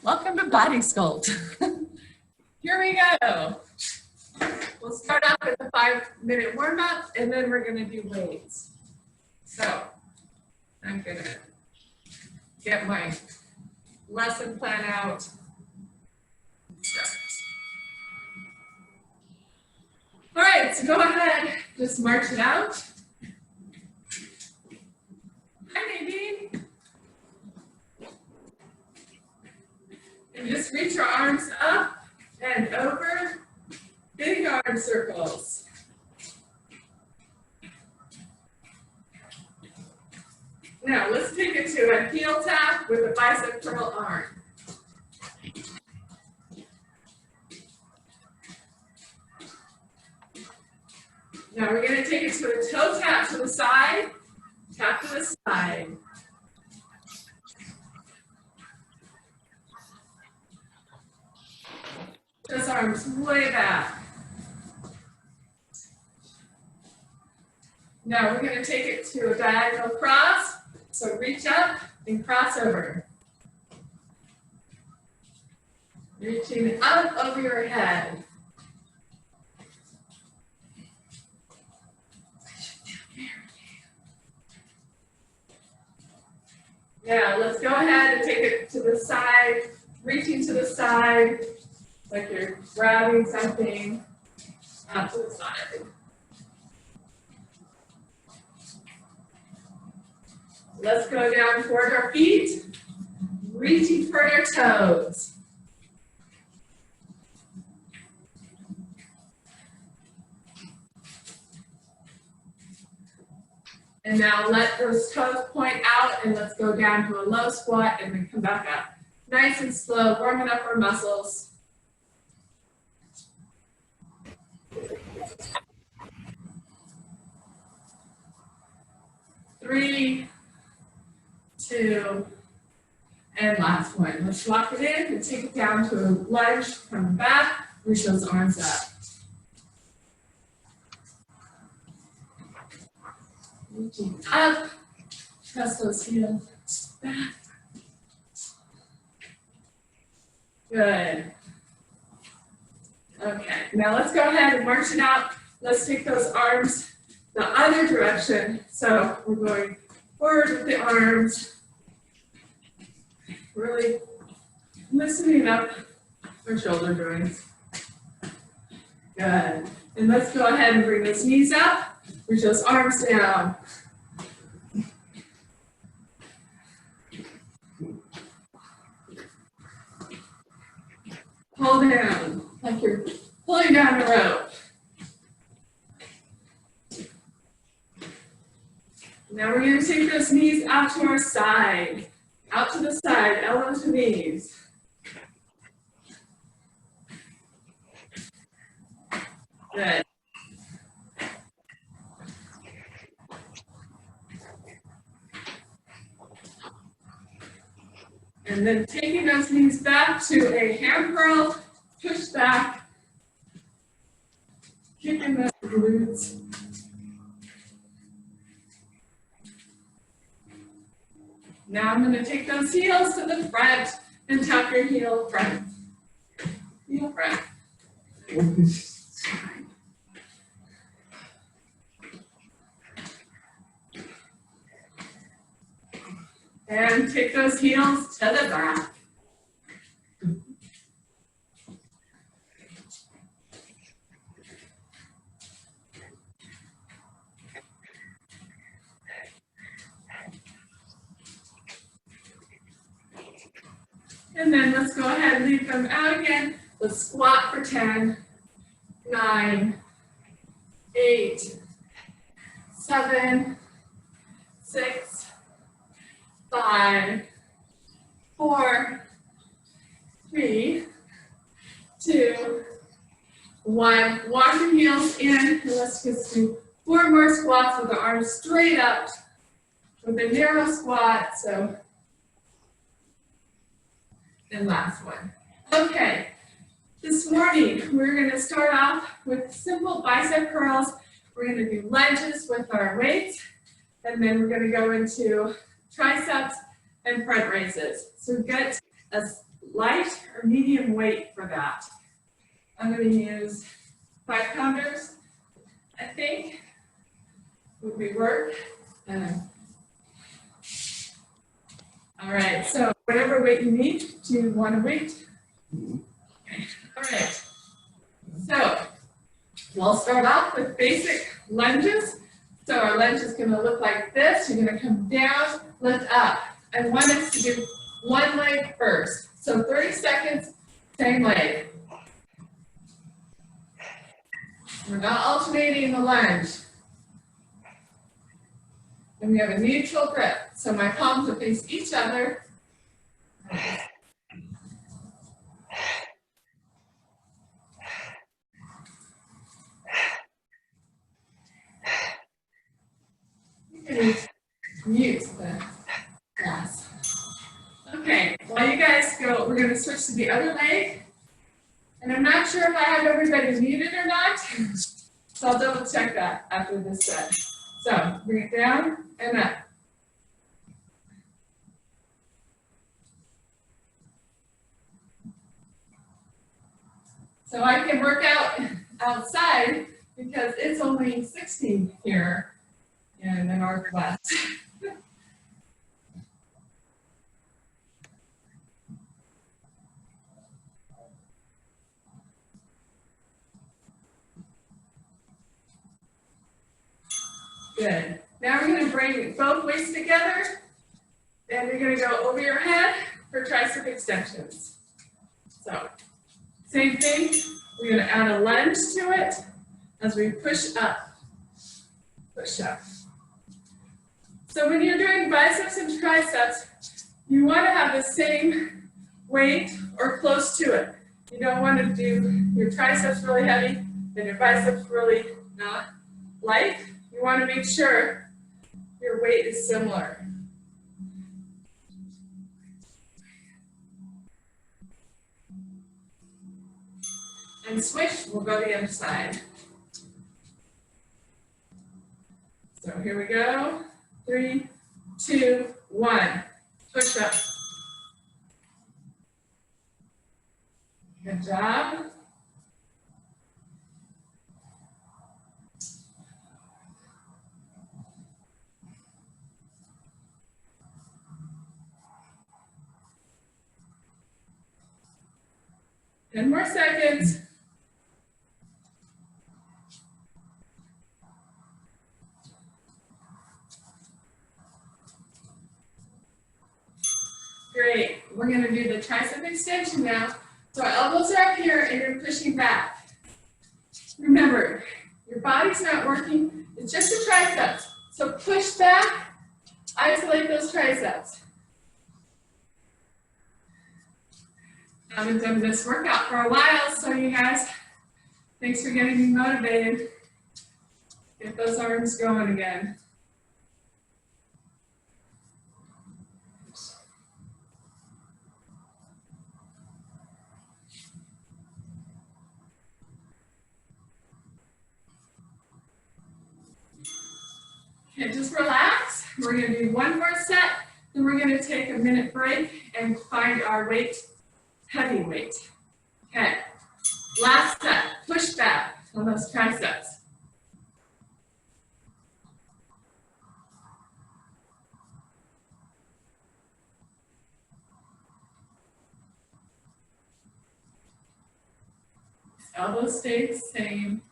Welcome to Body Sculpt. Here we go. We'll start off with a 5-minute warm-up and then we're going to do weights. So I'm going to get my lesson plan out. All right, so go ahead, just march it out. Hi, Nadine. And just reach your arms up and over, big arm circles. Now let's take it to a heel tap with a bicep curl arm. Now we're going to take it to a toe tap to the side, tap to the side. Just arms way back. Now we're going to take it to a diagonal cross. So reach up and cross over. Reaching up over your head. Now let's go ahead and take it to the side, reaching to the side. Like you're grabbing something out to the side. Let's go down toward our feet, reaching toward our toes. And now let those toes point out and let's go down to a low squat and then come back up. Nice and slow, warming up our muscles. Three, 2, and last one. Let's lock it in and take it down to a lunge, come back, reach those arms up. Reaching up, press those heels back. Good. Okay, now let's go ahead and march it out. Let's take those arms the other direction. So we're going forward with the arms, really loosening up our shoulder joints. Good. And let's go ahead and bring those knees up, reach those arms down. Pull down, like you're pulling down a rope. Now we're going to take those knees out to our side, out to the side, elbow to knees. Good. And then taking those knees back to a hand curl, push back, kicking the glutes. Now I'm going to take those heels to the front and tap your heel front. Heel front. And take those heels to the back. And then let's go ahead and leave them out again. Let's squat for 10, 9, 8, 7, 6, 5, 4, 3, 2, 1. Walk your heels in. And let's just do 4 more squats with the arms straight up with a narrow squat. So. And last one. Okay, this morning we're going to start off with simple bicep curls. We're going to do lunges with our weights, and then we're going to go into triceps and front raises. So get a light or medium weight for that. I'm going to use 5-pounders, I think, would be work. All right, so whatever weight you need, do you want a weight? Okay. All right, so we'll start off with basic lunges. So our lunge is going to look like this. You're going to come down, lift up. I want us to do one leg first. So 30 seconds, same leg. We're not alternating the lunge. And we have a neutral grip. So my palms will face each other. You can mute the grass. Okay, while you guys go, we're going to switch to the other leg. And I'm not sure if I have everybody muted or not. So I'll double check that after this set. So bring it down and up. So I can work out outside because it's only 60 here in the Northwest. Good. Now we're going to bring both weights together, and you're going to go over your head for tricep extensions. So, same thing, we're going to add a lunge to it as we push up. Push up. So when you're doing biceps and triceps, you want to have the same weight or close to it. You don't want to do your triceps really heavy and your biceps really not light. You want to make sure your weight is similar. And switch, we'll go to the other side. So here we go. 3, 2, 1. Push up. Good job. Ten more seconds. Great. We're going to do the tricep extension now. So our elbows are up here and you're pushing back. Remember, your body's not working. It's just the triceps. So push back, isolate those triceps. I haven't done this workout for a while, so you guys, thanks for getting me motivated. Get those arms going again. Okay, just relax. We're going to do one more set, then we're going to take a minute break and find our weight, heavy weight. Okay, last set, push back on those triceps. Elbows stay the same.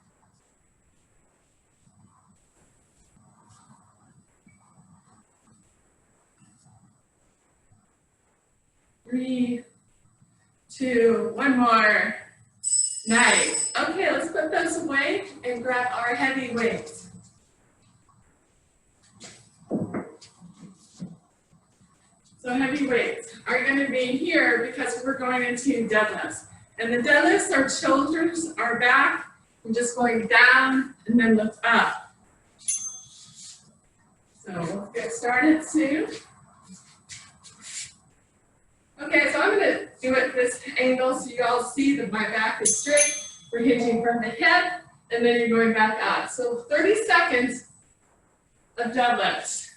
Three, 2, one more. Nice. Okay, let's put those away and grab our heavy weights. So heavy weights are going to be here because we're going into deadlifts. And the deadlifts are shoulders, our back, and just going down and then lift up. So let's get started soon. Okay, so I'm going to do it this angle so you all see that my back is straight. We're hinging from the hip, and then you're going back up. So 30 seconds of deadlifts.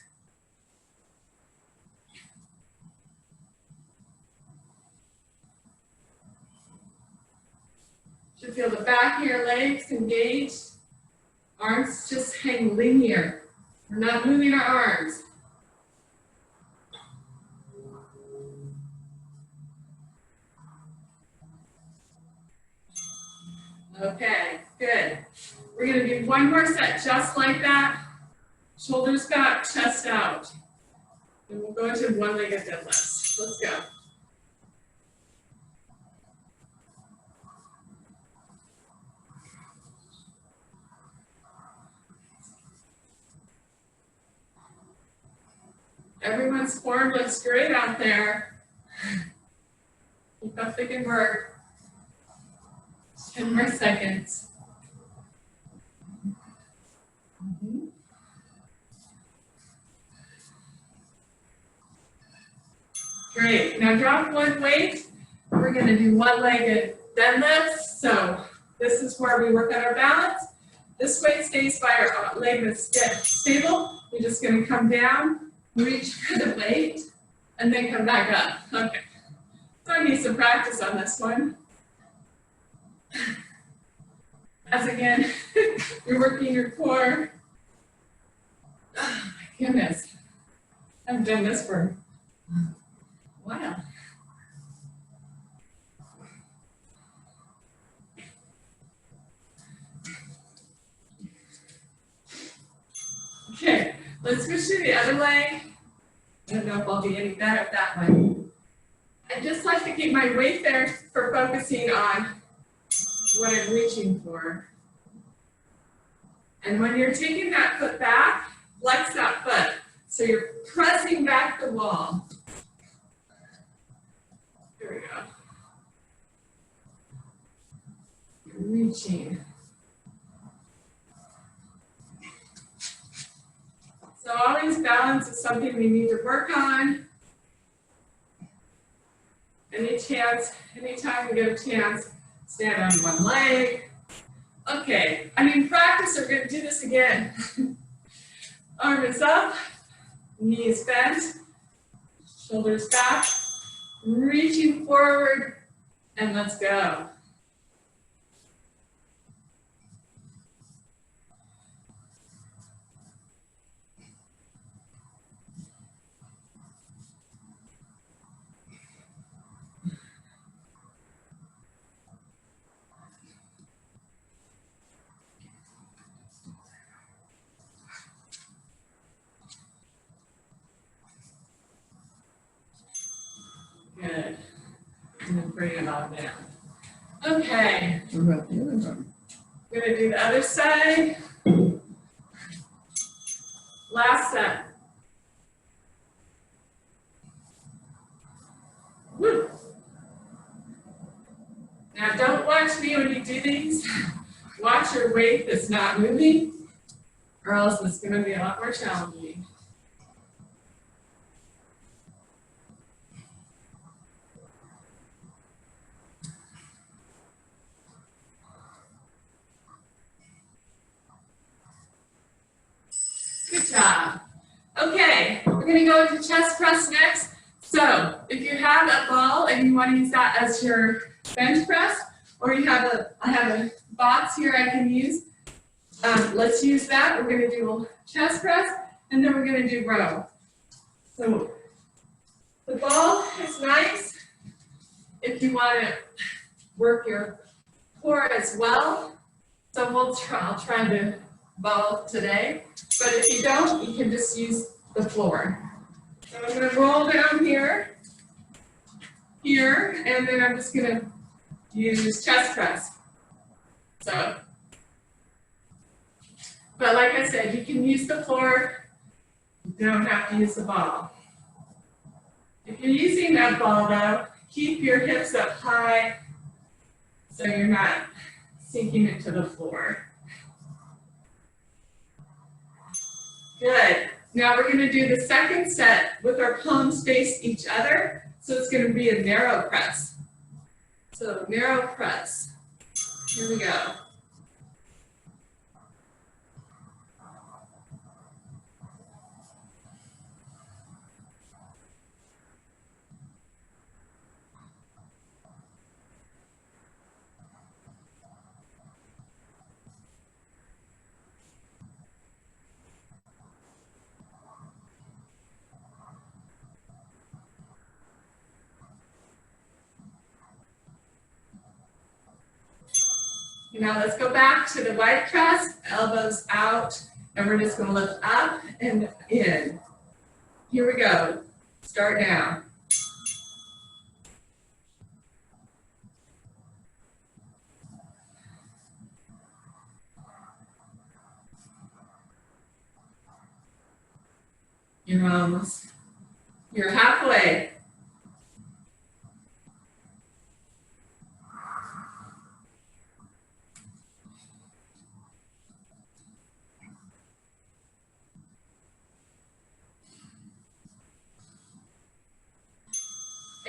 To feel the back of your legs engaged. Arms just hang linear. We're not moving our arms. Okay, good. We're going to do one more set just like that. Shoulders back, chest out. And we'll go into one-legged deadlifts. Let's go. Everyone's form looks great out there. Keep up the good work. 10 more seconds. Great. Now drop one weight. We're going to do one-legged deadlifts. So this is where we work on our balance. This weight stays by our leg that's stable. We're just going to come down, reach for the weight, and then come back up. Okay. So I need some practice on this one. As again, you're working your core. Oh my goodness. I've done this for a while. Okay, let's switch to the other leg. I don't know if I'll be any better at that one. I just like to keep my weight there for focusing on what I'm reaching for. And when you're taking that foot back, flex that foot. So you're pressing back the wall. Here we go. You're reaching. So always balance is something we need to work on. Anytime we get a chance, stand on one leg. Okay, I mean practice, we're gonna do this again. Arm is up, knees bent, shoulders back, reaching forward, and let's go. Good. And then bring it all down. Okay. What about the other one? We're gonna do the other side. Last set. Woo. Now don't watch me when you do these. Watch your weight that's not moving, or else it's gonna be a lot more challenging. Good job. Okay, we're going to go into chest press next. So if you have a ball and you want to use that as your bench press, or you have I have a box here I can use, let's use that. We're going to do chest press, and then we're going to do row. So the ball is nice if you want to work your core as well. So I'll try the ball today. But if you don't, you can just use the floor. So I'm going to roll down here, and then I'm just going to use chest press. So, but like I said, you can use the floor. You don't have to use the ball. If you're using that ball though, keep your hips up high so you're not sinking into the floor. Good. Now we're going to do the second set with our palms face each other. So it's going to be a narrow press. So narrow press. Here we go. Now let's go back to the wide press, elbows out, and we're just gonna lift up and in. Here we go. Start now. You're halfway.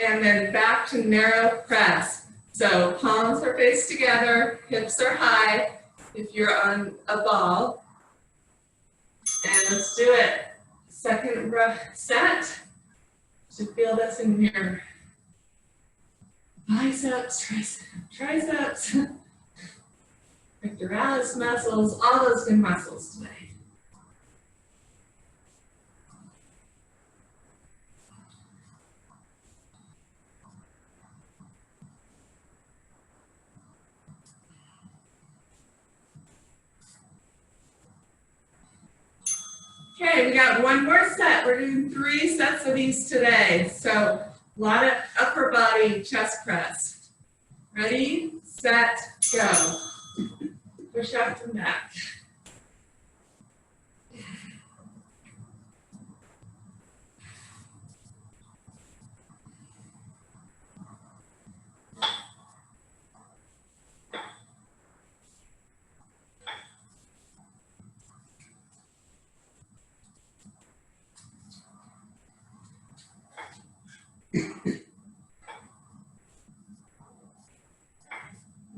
And then back to narrow press. So palms are faced together, hips are high if you're on a ball. And let's do it. Second set. You should feel this in your biceps, triceps, pectoralis muscles, all those good muscles today. Okay, we got one more set. We're doing 3 sets of these today. So a lot of upper body chest press. Ready, set, go. Push up and back.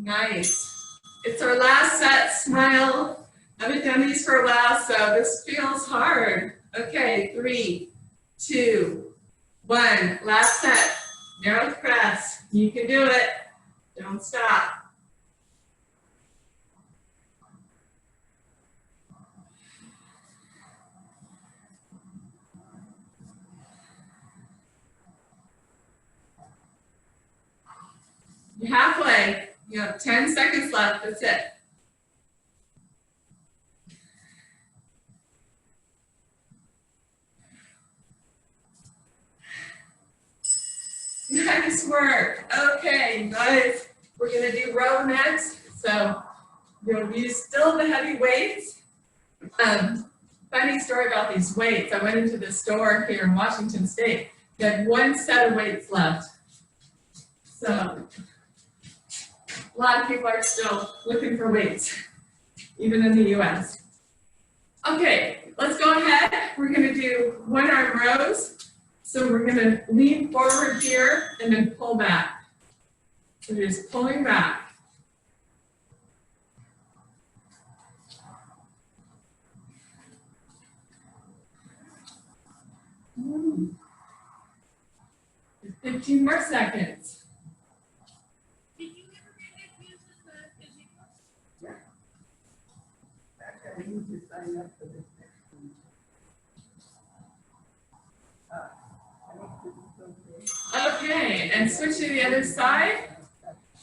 Nice. It's our last set, smile. I haven't done these for a while, so this feels hard. Okay, 3, 2, 1. Last set. Narrow press. You can do it. Don't stop. You're halfway. You have 10 seconds left. That's it. Nice work. Okay, guys, we're gonna do row next. So you'll use still the heavy weights. Funny story about these weights. I went into the store here in Washington State. They had 1 set of weights left. So a lot of people are still looking for weights, even in the US. Okay, let's go ahead. We're gonna do 1 arm rows. So we're gonna lean forward here and then pull back. So you're just pulling back. Just 15 more seconds. Did you ever get confused with the physical? Yeah. I need to sign up for this next one. Okay, and switch to the other side.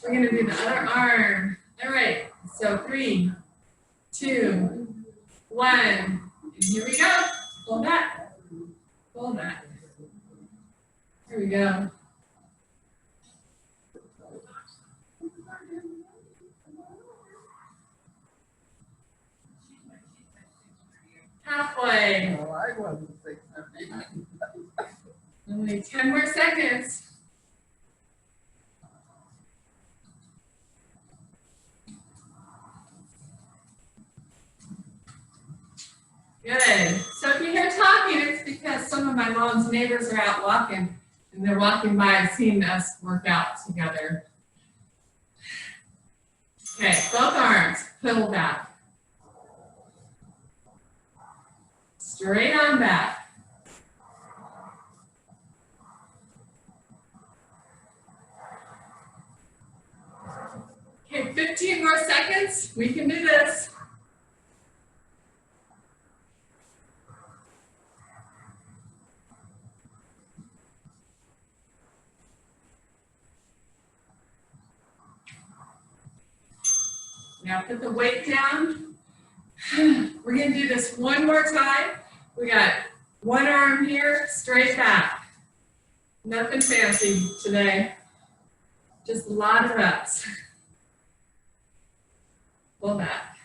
We're gonna do the other arm. All right, so 3, 2, 1, and here we go. Pull back, pull back. Here we go. Halfway. No, I wasn't 6. Only 10 more seconds. Good. So if you hear talking, it's because some of my mom's neighbors are out walking, and they're walking by seeing us work out together. Okay, both arms, pull back. Straight on back. Okay, 15 more seconds. We can do this. Now put the weight down. We're gonna do this one more time. We got one arm here, straight back. Nothing fancy today. Just a lot of reps. Pull back.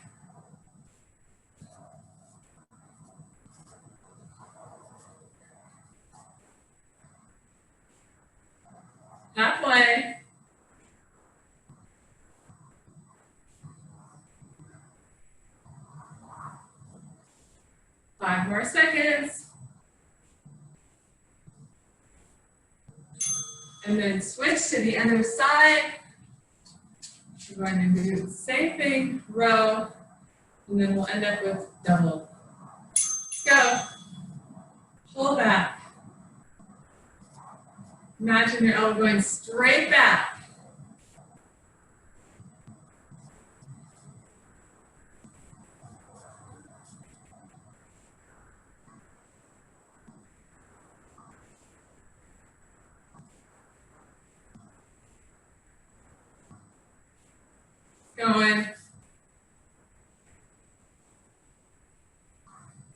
Halfway. Five more seconds. And then switch to the other side. We're going to do the same thing, row, and then we'll end up with double. Go. Pull back. Imagine your elbow going straight back. Going.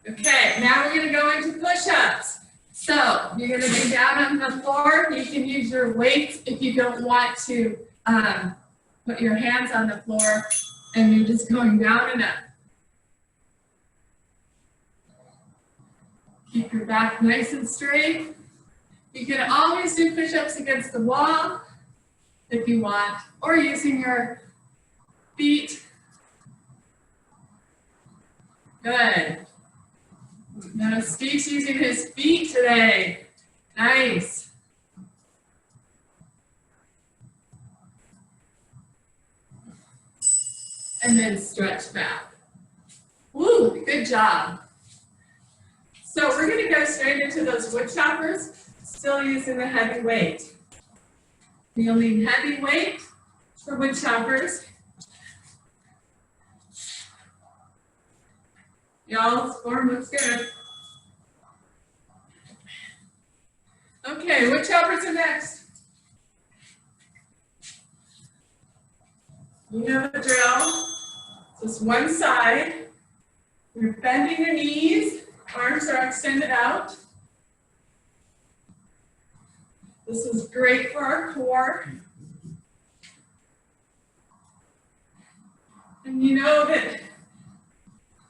Okay, now we're going to go into push-ups. So you're going to be down on the floor. You can use your weights if you don't want to put your hands on the floor, and you're just going down and up. Keep your back nice and straight. You can always do push-ups against the wall if you want, or using your feet. Good. Now Steve's using his feet today. Nice. And then stretch back. Woo, good job. So we're going to go straight into those wood choppers, still using the heavy weight. You'll need heavy weight for wood choppers. Y'all's form looks good. Okay, wood choppers are next. You know the drill. Just one side. You're bending your knees, arms are extended out. This is great for our core. And you know that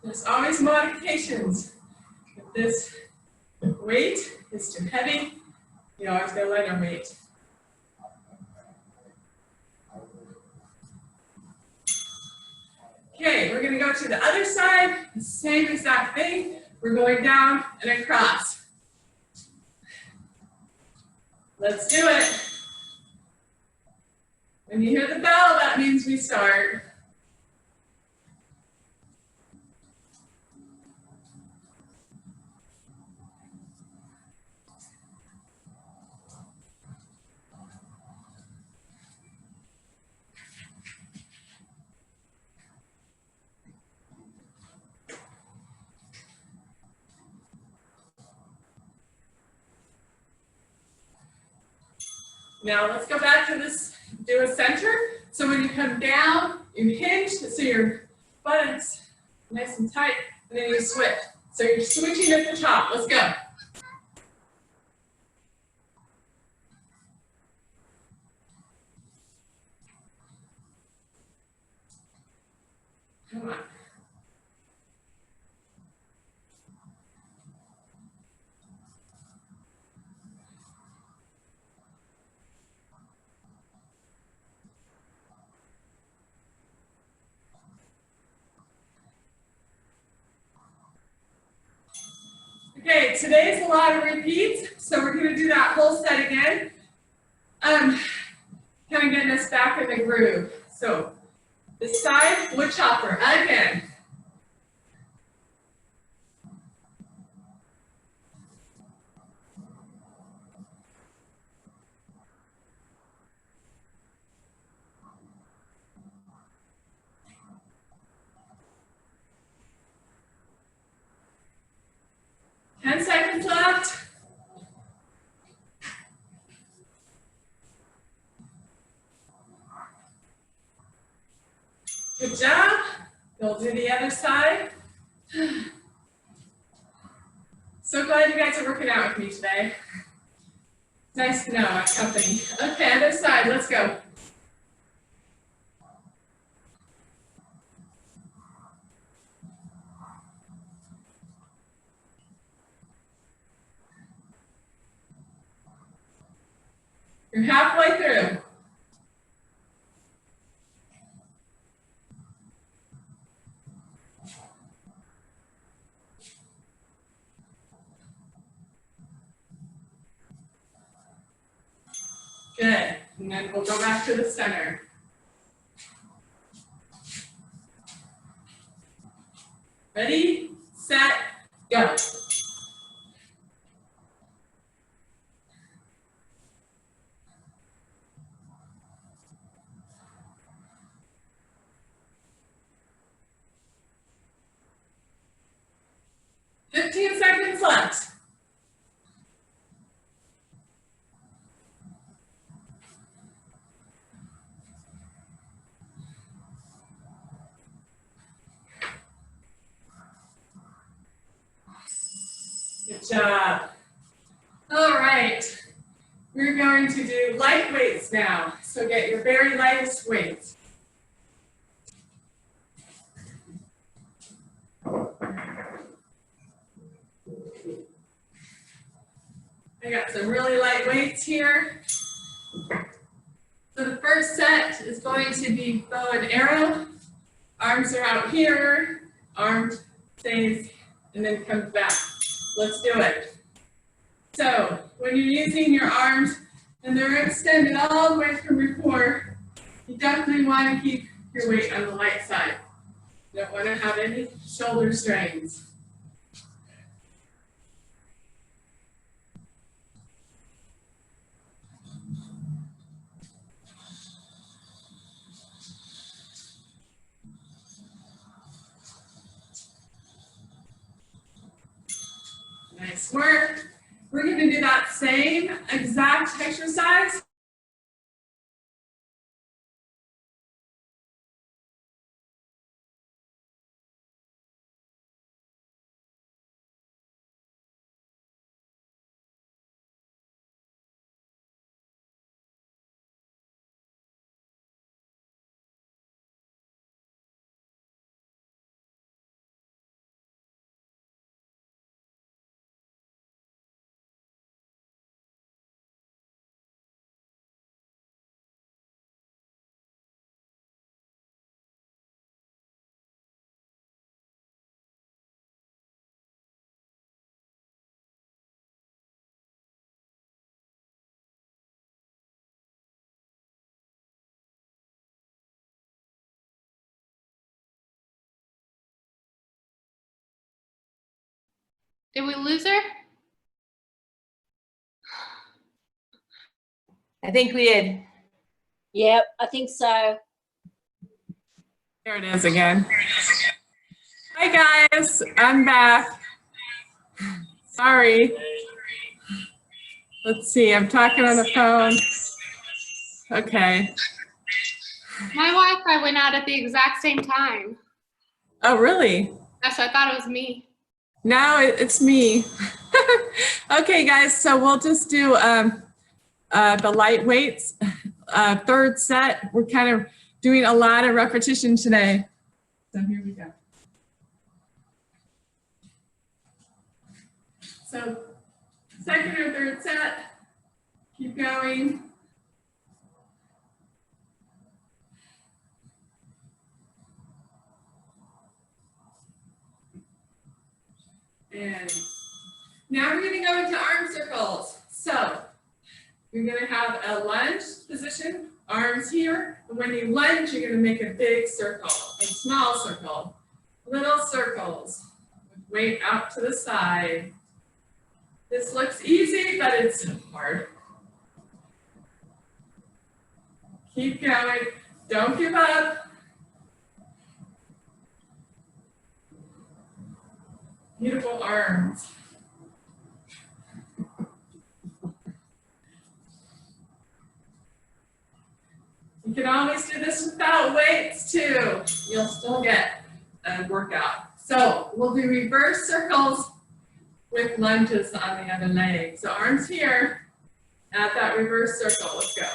there's always modifications. If this weight is too heavy, you always go lighter weight. Okay, we're gonna go to the other side, the same exact thing. We're going down and across. Let's do it. When you hear the bell, that means we start. Now let's go back to this, do a center. So when you come down, you hinge, so your butt is nice and tight, and then you switch. So you're switching at the top. Let's go. Come on. Okay, today's a lot of repeats, so we're going to do that whole set again. Kind of getting us back in the groove. So, this side, wood chopper, again. Seconds left. Good job. We'll do the other side. So glad you guys are working out with me today. Nice to know our company. Okay, other side, let's go. You're halfway through. Good, and then we'll go back to the center. Ready, set, go. Fifteen seconds left. Good job. All right, we're going to do light weights now. So get your very lightest weights. I got some really light weights here. So the first set is going to be bow and arrow. Arms are out here, arm stays, and then comes back. Let's do it. So when you're using your arms and they're extended all the way from your core, you definitely want to keep your weight on the light side. You don't want to have any shoulder strains. Nice work. We're going to do that same exact exercise. Did we lose her? I think we did. Yep, I think so. There it is again. Hi guys, I'm back. Sorry. Let's see, I'm talking on the phone. Okay. My Wi-Fi went out at the exact same time. Oh, really? That's why I thought it was me. No, it's me. Okay, guys, so we'll just do the light weights. Third set, we're kind of doing a lot of repetition today. So here we go. So second or third set, keep going. And now we're going to go into arm circles. So you're going to have a lunge position, arms here. And when you lunge, you're going to make a big circle, a small circle, little circles with weight out to the side. This looks easy, but it's hard. Keep going. Don't give up. Beautiful arms. You can always do this without weights too. You'll still get a workout. So we'll do reverse circles with lunges on the other leg. So arms here, at that reverse circle. Let's go.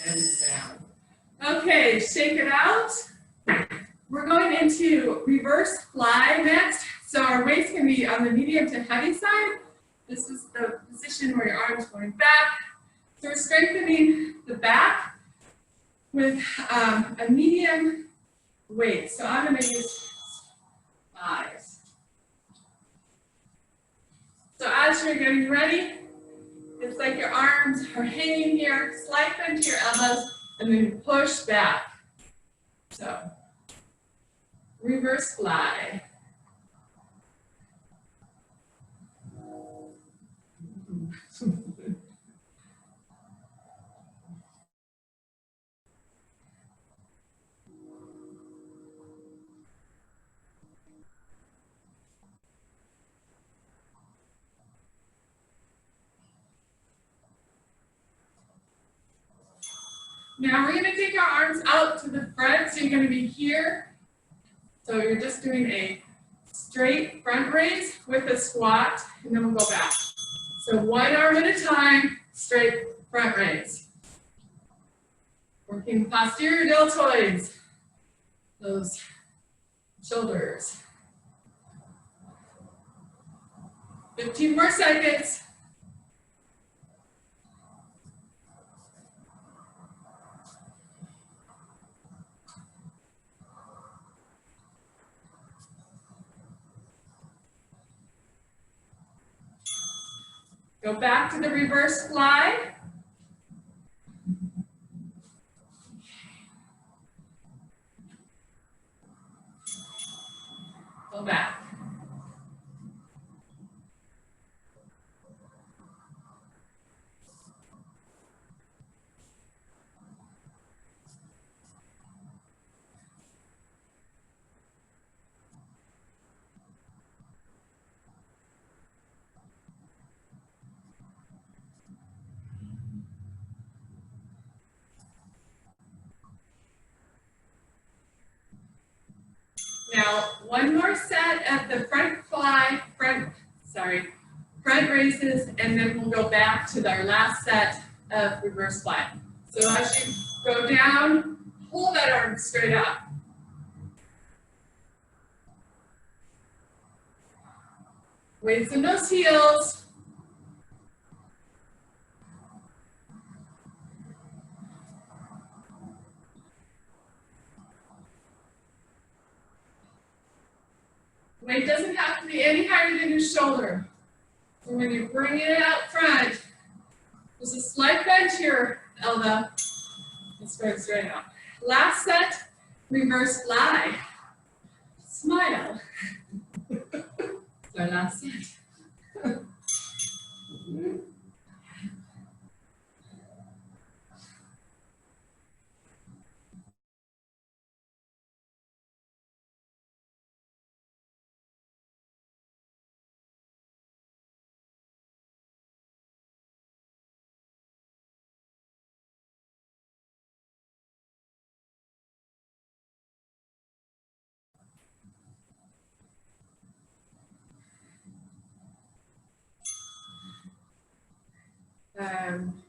And down. Okay, shake it out. We're going into reverse fly next. So our weights can be on the medium to heavy side. This is the position where your arms going back. So we're strengthening the back with a medium weight. So I'm going to use 5. So as you're getting ready, it's like your arms are hanging here, slight bend to your elbows, and then push back. So, reverse fly. Now we're going to take our arms out to the front, so you're going to be here. So you're just doing a straight front raise with a squat, and then we'll go back. So one arm at a time, straight front raise. Working posterior deltoids, those shoulders. 15 more seconds. Go back to the reverse fly. Go back. Now, one more set of the front raises, and then we'll go back to our last set of reverse fly. So as you go down, pull that arm straight up. Weights in those heels. Weight doesn't have to be any higher than your shoulder. So when you bring it out front, there's a slight bend to your elbow. Let's go straight out. Last set, reverse fly. Smile. So last set.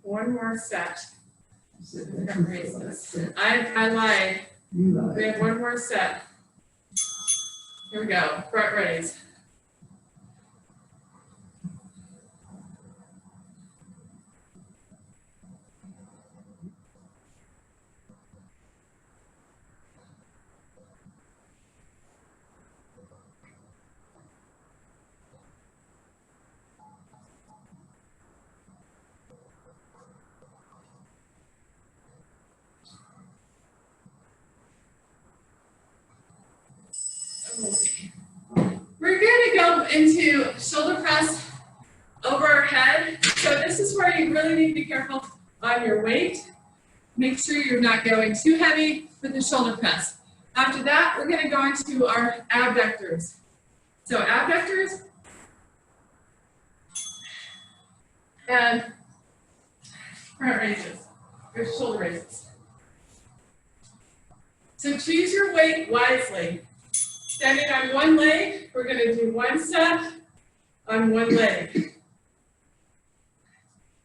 One more set. I lied. We have one more set. Here we go. Front raise. into shoulder press over our head. So this is where you really need to be careful on your weight. Make sure you're not going too heavy for the shoulder press. After that, we're going to go into our abductors. So abductors and front raises, or shoulder raises. So choose your weight wisely. Standing on one leg, we're going to do one set on one leg.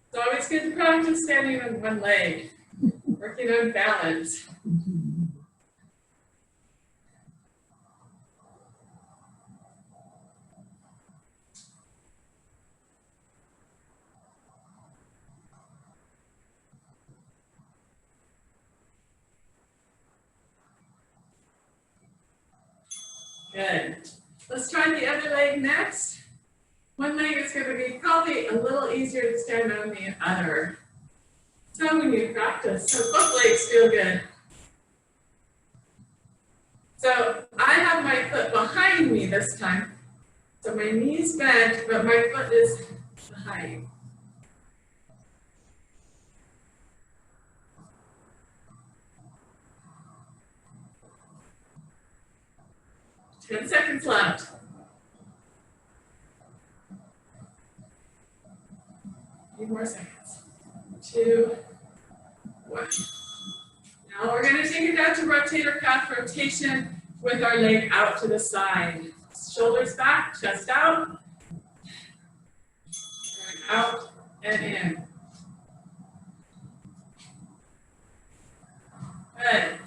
It's always good to practice standing on one leg, working on balance. Good. Let's try the other leg next. One leg is going to be probably a little easier to stand on the other. So when you practice, so both legs feel good. So I have my foot behind me this time. So my knee's bent, but my foot is behind. Ten seconds left. Few more seconds. 2, 1. Now we're going to take it down to rotator cuff rotation with our leg out to the side. Shoulders back, chest out. Out and in. Good.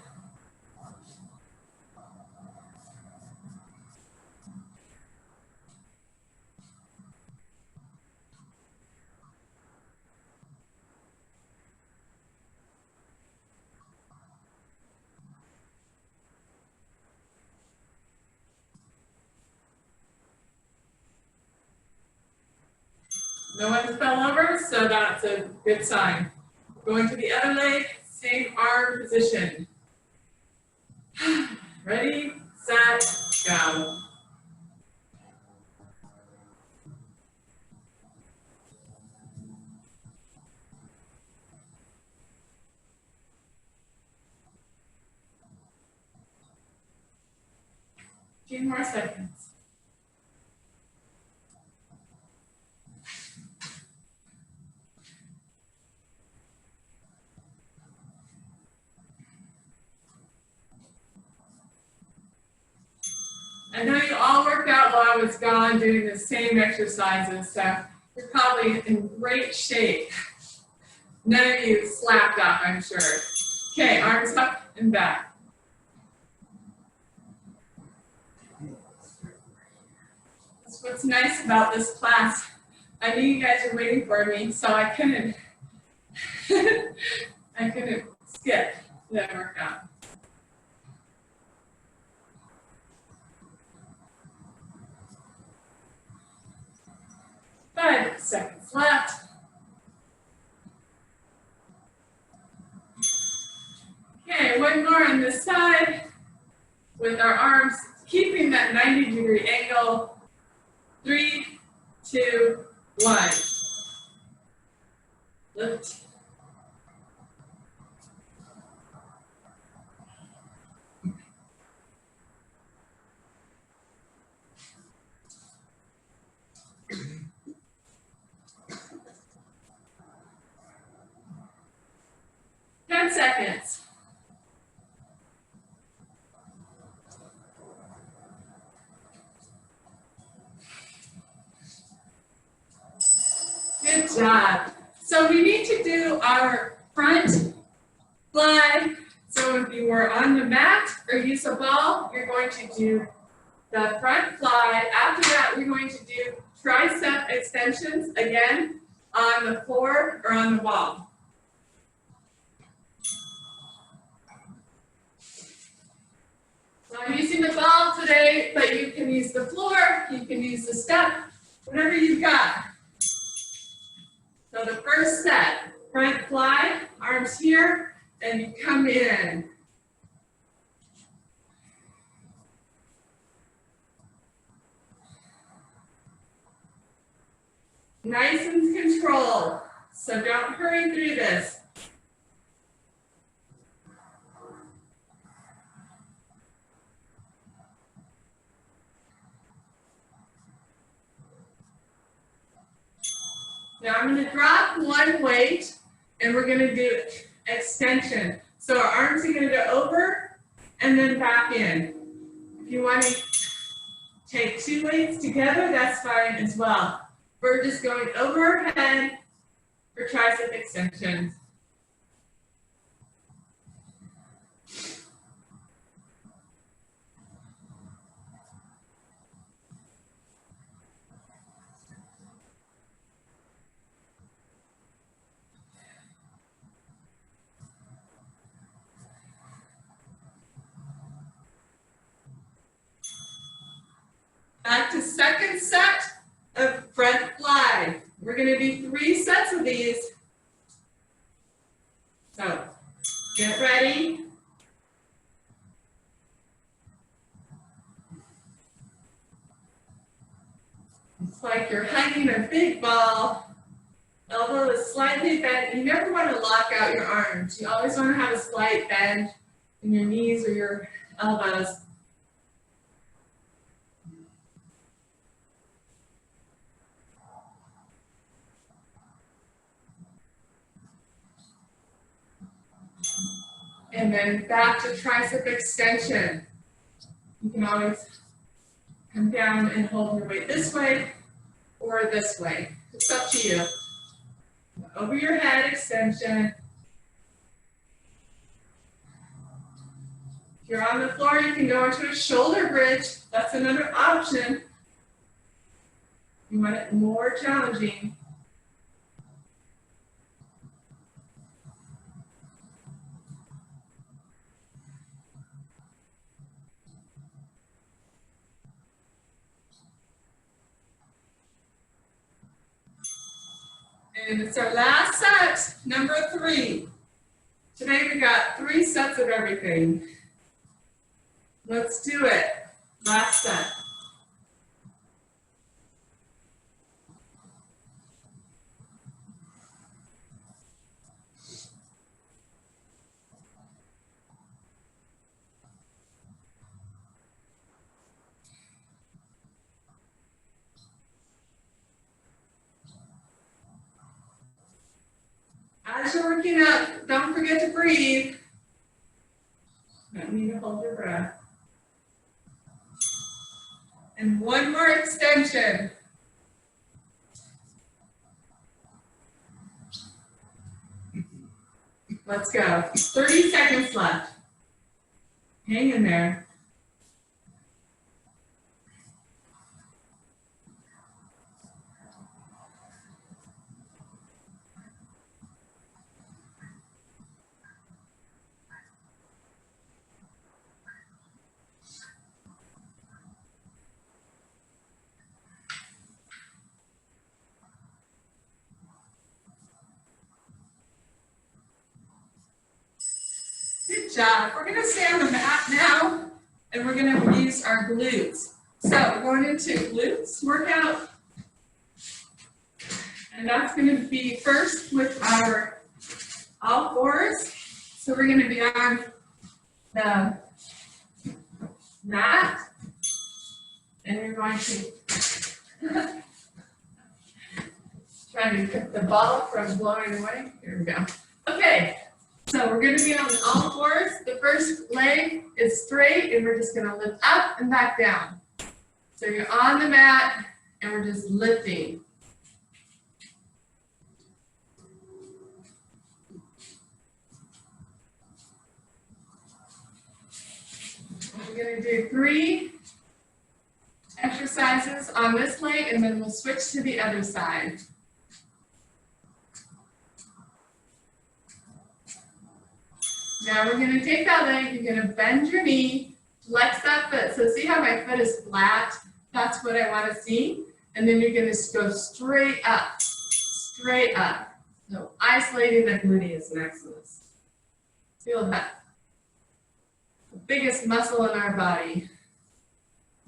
No one fell over, so that's a good sign. Going to the other leg, same arm position. Ready, set, go. Few more seconds. I know you all worked out while I was gone doing the same exercises, so you're probably in great shape. None of you slapped up, I'm sure. Okay, arms up and back. That's what's nice about this class. I knew you guys were waiting for me, so I couldn't skip that workout. 5 seconds left. Okay, one more on this side with our arms keeping that 90-degree angle. 3, 2, 1. Lift. Seconds. Good job. So we need to do our front fly. So if you were on the mat or use a ball, you're going to do the front fly. After that, we're going to do tricep extensions again on the floor or on the wall. So I'm using the ball today, but you can use the floor, you can use the step, whatever you've got. So the first set, front fly, arms here, and you come in. Nice and controlled. So don't hurry through this. Now I'm going to drop one weight and we're going to do extension. So our arms are going to go over and then back in. If you want to take two weights together, that's fine as well. We're just going overhead for tricep extensions. Back to second set of front fly. We're going to do 3 sets of these. So get ready. It's like you're hugging a big ball. Elbow is slightly bent. You never want to lock out your arms. You always want to have a slight bend in your knees or your elbows. And then back to tricep extension. You can always come down and hold your weight this way or this way. It's up to you. Over your head extension. If you're on the floor, you can go into a shoulder bridge. That's another option. You want it more challenging. And it's our last set, number 3. Today we got 3 sets of everything. Let's do it. Last set. As you're working up, don't forget to breathe. Don't need to hold your breath. And one more extension. Let's go. 30 seconds left. Hang in there. Good job. We're going to stay on the mat now, and we're going to use our glutes. So we're going into glutes workout, and that's going to be first with our all fours. So we're going to be on the mat, and we're going to try to get the ball from blowing away. Here we go. Okay. So we're going to be on all fours. The first leg is straight, and we're just going to lift up and back down. So you're on the mat, and we're just lifting. We're going to do 3 exercises on this leg, and then we'll switch to the other side. Now we're going to take that leg, you're going to bend your knee, flex that foot. So see how my foot is flat? That's what I want to see. And then you're going to go straight up, straight up. So isolating the gluteus maximus. Feel that. The biggest muscle in our body.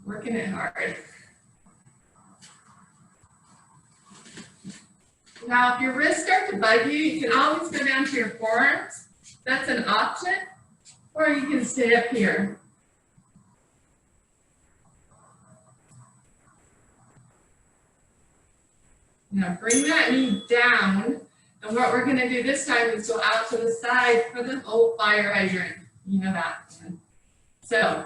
Working it hard. Now, if your wrists start to bug you, you can always go down to your forearms. That's an option. Or you can stay up here. Now bring that knee down. And what we're gonna do this time is go out to the side for the old fire hydrant. You know that one. So,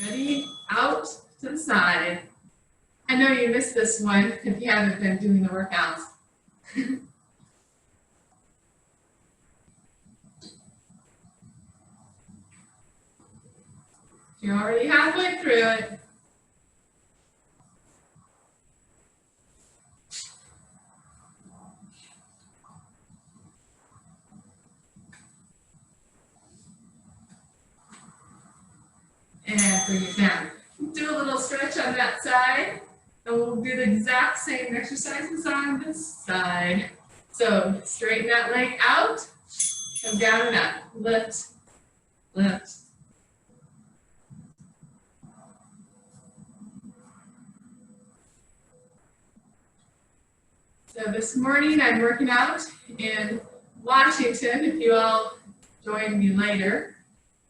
ready, out to the side. I know you missed this one if you haven't been doing the workouts. You're already halfway through it. And bring it down. Do a little stretch on that side, and we'll do the exact same exercises on this side. So straighten that leg out, come down and up, lift, lift. So this morning I'm working out in Washington, if you all join me later,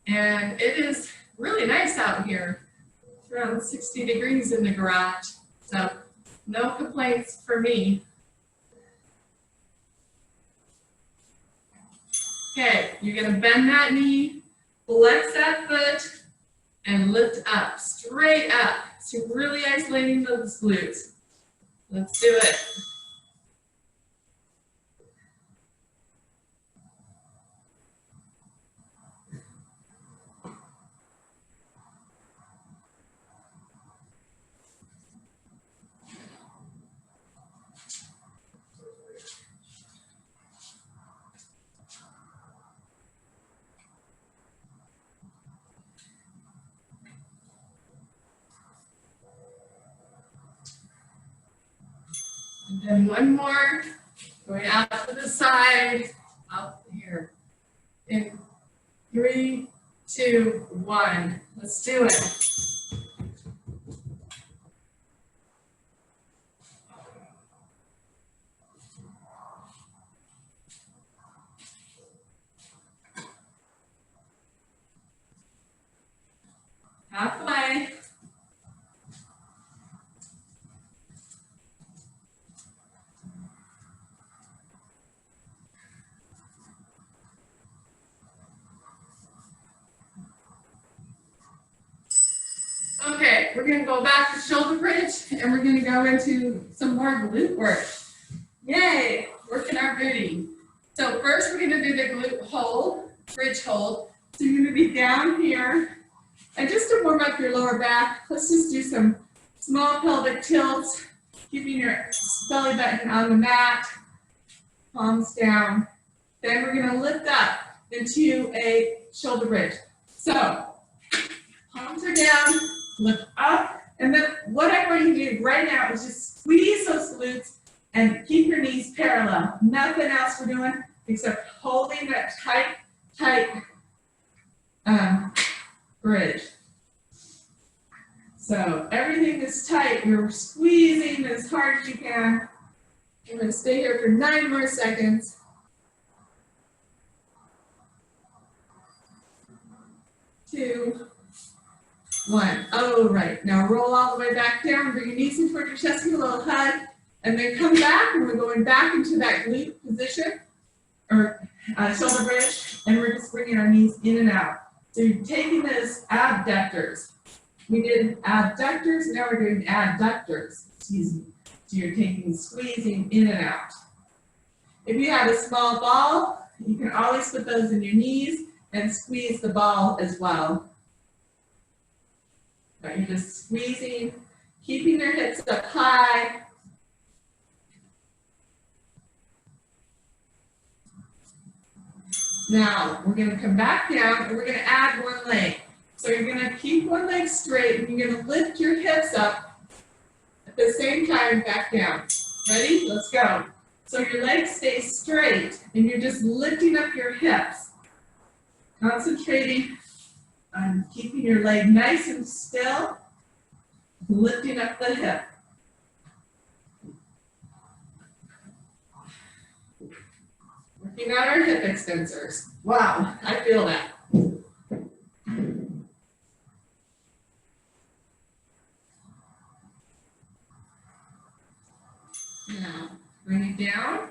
and it is really nice out here. It's around 60 degrees in the garage, so no complaints for me. Okay, you're gonna bend that knee, flex that foot, and lift up, straight up. So you're really isolating those glutes. Let's do it. And then one more, going out to the side, out here. In 3, 2, 1. Let's do it. Halfway. Okay, we're gonna go back to shoulder bridge and we're gonna go into some more glute work. Yay, working our booty. So first we're gonna do the glute hold, bridge hold. So you're gonna be down here. And just to warm up your lower back, let's just do some small pelvic tilts, keeping your belly button on the mat, palms down. Then we're gonna lift up into a shoulder bridge. So, palms are down, lift up, and then what I'm going to do right now is just squeeze those glutes and keep your knees parallel. Nothing else we're doing except holding that tight bridge. So everything is tight. You're squeezing as hard as you can. You're going to stay here for 9 more seconds. 2, 1. Oh, right. Now roll all the way back down. Bring your knees in toward your chest, give a little hug, and then come back, and we're going back into that glute position, or shoulder bridge, and we're just bringing our knees in and out. So you're taking those abductors. We did abductors, now we're doing adductors. Excuse me. So you're taking squeezing in and out. If you have a small ball, you can always put those in your knees and squeeze the ball as well. Right, you're just squeezing, keeping your hips up high. Now, we're going to come back down and we're going to add one leg. So you're going to keep one leg straight and you're going to lift your hips up at the same time back down. Ready? Let's go. So your legs stay straight and you're just lifting up your hips. Concentrating on keeping your leg nice and still, lifting up the hip. Working on our hip extensors. Wow, I feel that. Now, bring it down.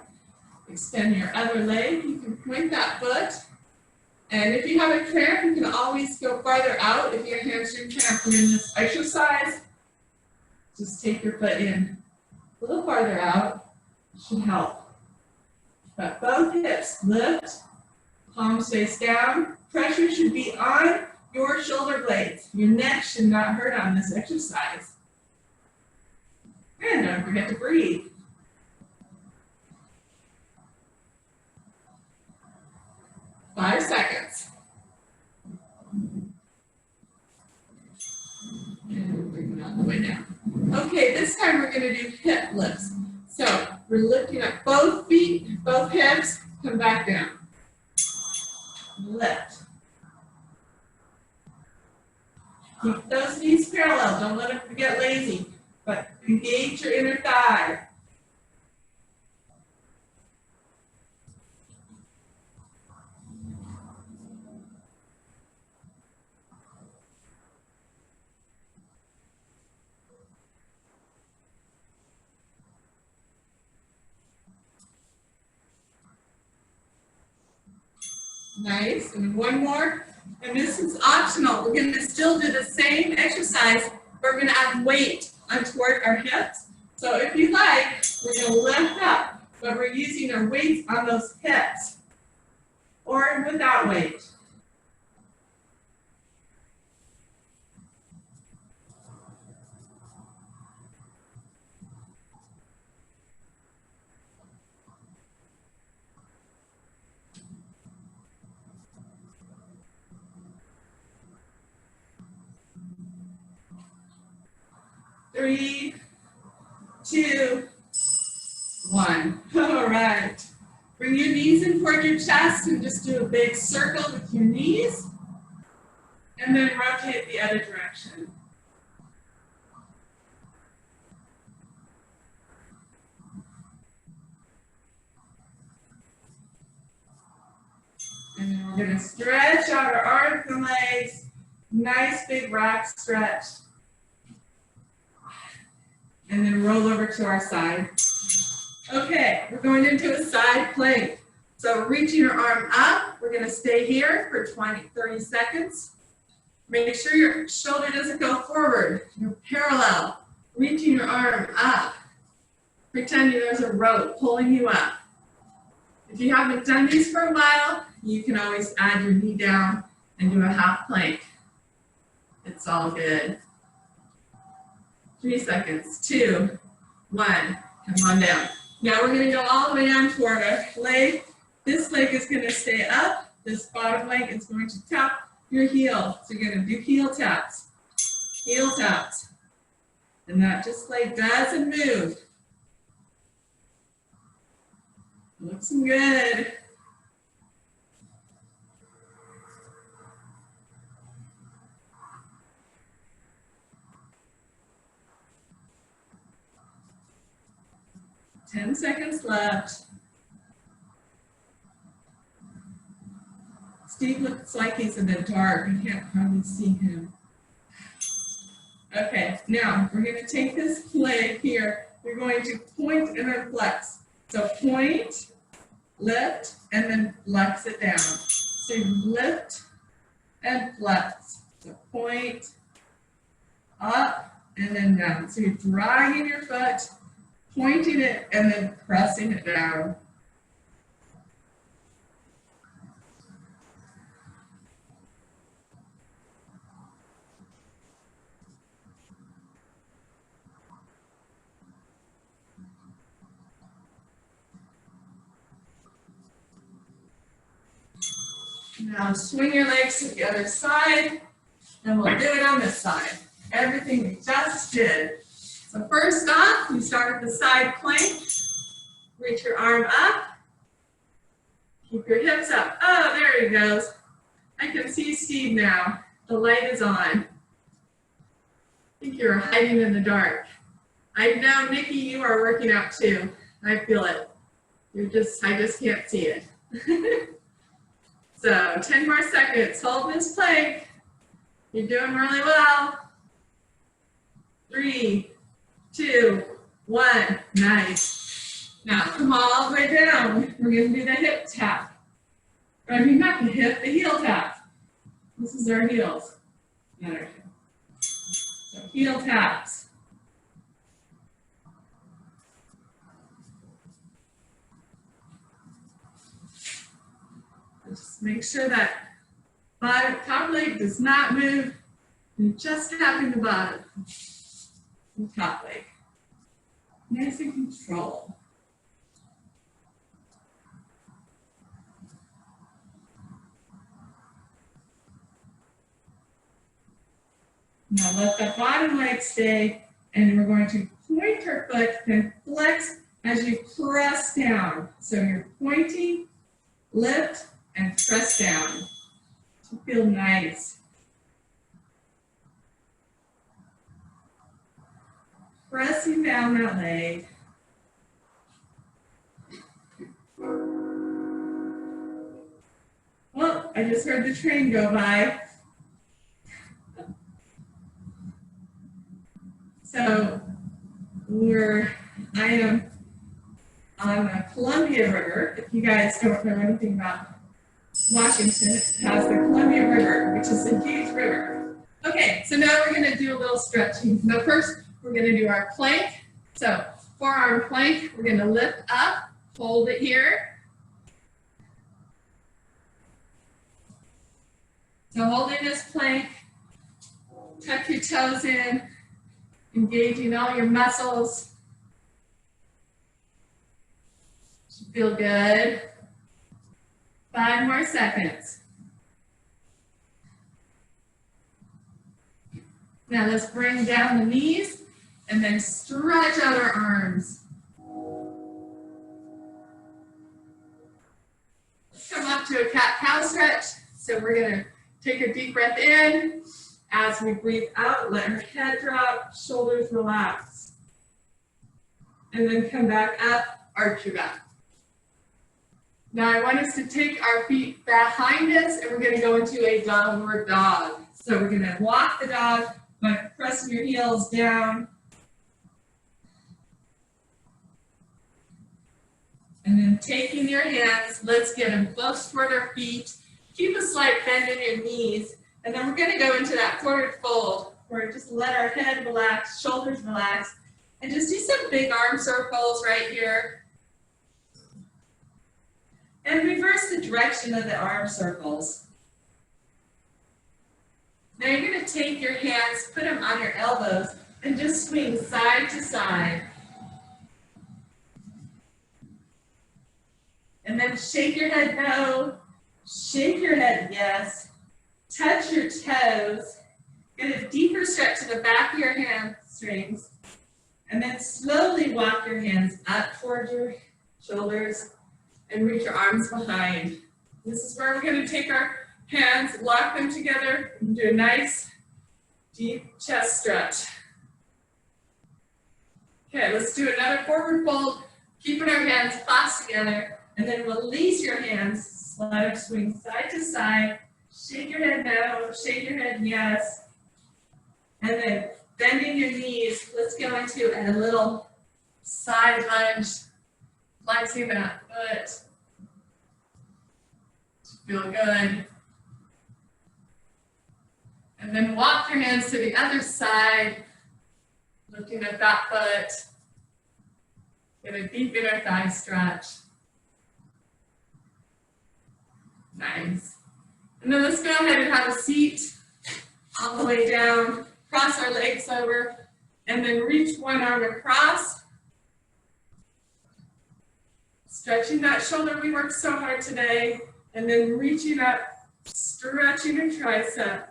Extend your other leg. You can point that foot. And if you have a cramp, you can always go farther out. If you have hamstring cramp during this exercise, just take your foot in a little farther out. It should help. But both hips lift, palms face down. Pressure should be on your shoulder blades. Your neck should not hurt on this exercise. And don't forget to breathe. Five seconds. And bring it all the way down. Okay, this time we're going to do hip lifts. So we're lifting up both feet, both hips, come back down. Lift. Keep those knees parallel, don't let them get lazy, but engage your inner thigh. Nice, and one more, and this is optional. We're going to still do the same exercise, but we're going to add weight toward our hips. So if you like, we're going to lift up, but we're using our weights on those hips, or without weight. Three, two, one. All right. Bring your knees in toward your chest and just do a big circle with your knees. And then rotate the other direction. And then we're going to stretch out our arms and legs. Nice big rack stretch. And then roll over to our side. Okay, we're going into a side plank. So reaching your arm up, we're gonna stay here for 30 seconds. Make sure your shoulder doesn't go forward. You're parallel, reaching your arm up. Pretending there's a rope pulling you up. If you haven't done these for a while, you can always add your knee down and do a half plank. It's all good. 3 seconds, 2, 1, come on down. Now we're gonna go all the way down toward our leg. This leg is gonna stay up. This bottom leg is going to tap your heel. So you're gonna do heel taps. Heel taps. And that just leg doesn't move. Looks good. Ten seconds left. Steve looks like he's in the dark. You can't hardly see him. Okay, now we're going to take this leg here. We're going to point and then flex. So point, lift, and then flex it down. So you lift and flex. So point, up, and then down. So you're dragging your foot, pointing it, and then pressing it down. Now swing your legs to the other side, and we'll do it on this side. Everything we just did. So first off, you start with the side plank. Reach your arm up. Keep your hips up. Oh, there he goes. I can see Steve now. The light is on. I think you're hiding in the dark. I know, Nikki, you are working out too. I feel it. I just can't see it. So 10 more seconds. Hold this plank. You're doing really well. 3, 2, 1. Nice. Now come all the way down. We're going to do the hip tap. I mean, not the hip, the heel tap. This is our heels. Not our heel. So heel taps. Just make sure that top leg does not move. You're just tapping the bottom and top leg. Nice and control. Now let the bottom leg stay, and we're going to point our foot and flex as you press down. So you're pointing, lift, and press down to feel nice. Pressing down that leg. Well, I just heard the train go by. So I am on the Columbia River. If you guys don't know anything about Washington, it has the Columbia River, which is a huge river. Okay, so now we're going to do a little stretching. Now first, we're going to do our plank. So forearm plank, we're going to lift up, hold it here. So holding this plank, tuck your toes in, engaging all your muscles. Should feel good. 5 more seconds. Now let's bring down the knees and then stretch out our arms. Come up to a cat-cow stretch. So we're going to take a deep breath in. As we breathe out, let our head drop, shoulders relax. And then come back up, arch your back. Now I want us to take our feet behind us and we're going to go into a downward dog. So we're going to walk the dog by pressing your heels down. And then taking your hands, let's get them both toward our feet. Keep a slight bend in your knees. And then we're going to go into that forward fold where just let our head relax, shoulders relax, and just do some big arm circles right here. And reverse the direction of the arm circles. Now you're going to take your hands, put them on your elbows, and just swing side to side. And then shake your head no, shake your head yes. Touch your toes, get a deeper stretch to the back of your hamstrings, and then slowly walk your hands up towards your shoulders and reach your arms behind. This is where we're going to take our hands, lock them together, and do a nice deep chest stretch. Okay, let's do another forward fold, keeping our hands clasped together, and then release your hands, slide or swing side to side. Shake your head no, shake your head yes. And then bending your knees, let's go into a little side lunge, flexing that foot. Feel good. And then walk your hands to the other side, lifting up that foot. Get a deep inner thigh stretch. Nice. And then let's go ahead and have a seat all the way down, cross our legs over, and then reach one arm across. Stretching that shoulder, we worked so hard today, and then reaching up, stretching your tricep.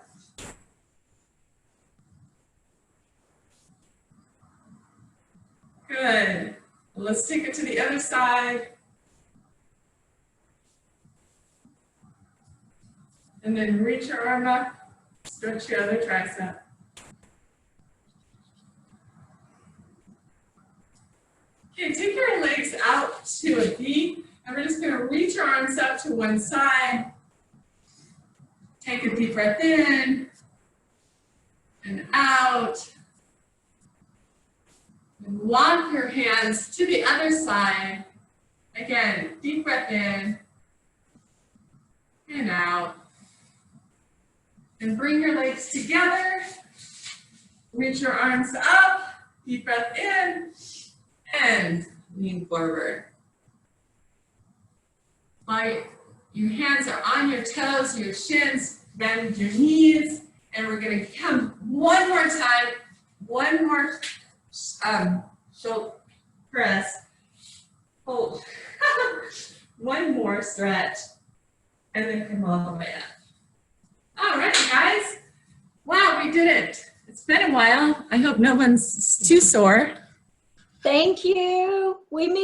Good. Let's take it to the other side. And then reach your arm up, stretch your other tricep. Okay, take your legs out to a V And we're just gonna reach our arms up to one side. Take a deep breath in and out. And walk your hands to the other side. Again, deep breath in and out. And bring your legs together. Reach your arms up. Deep breath in and lean forward. While your hands are on your toes, your shins, bend your knees, and we're gonna come one more time, one more shoulder press, hold, one more stretch, and then come all the way up. All right, guys. Wow, we did it. It's been a while. I hope no one's too sore. Thank you. We missed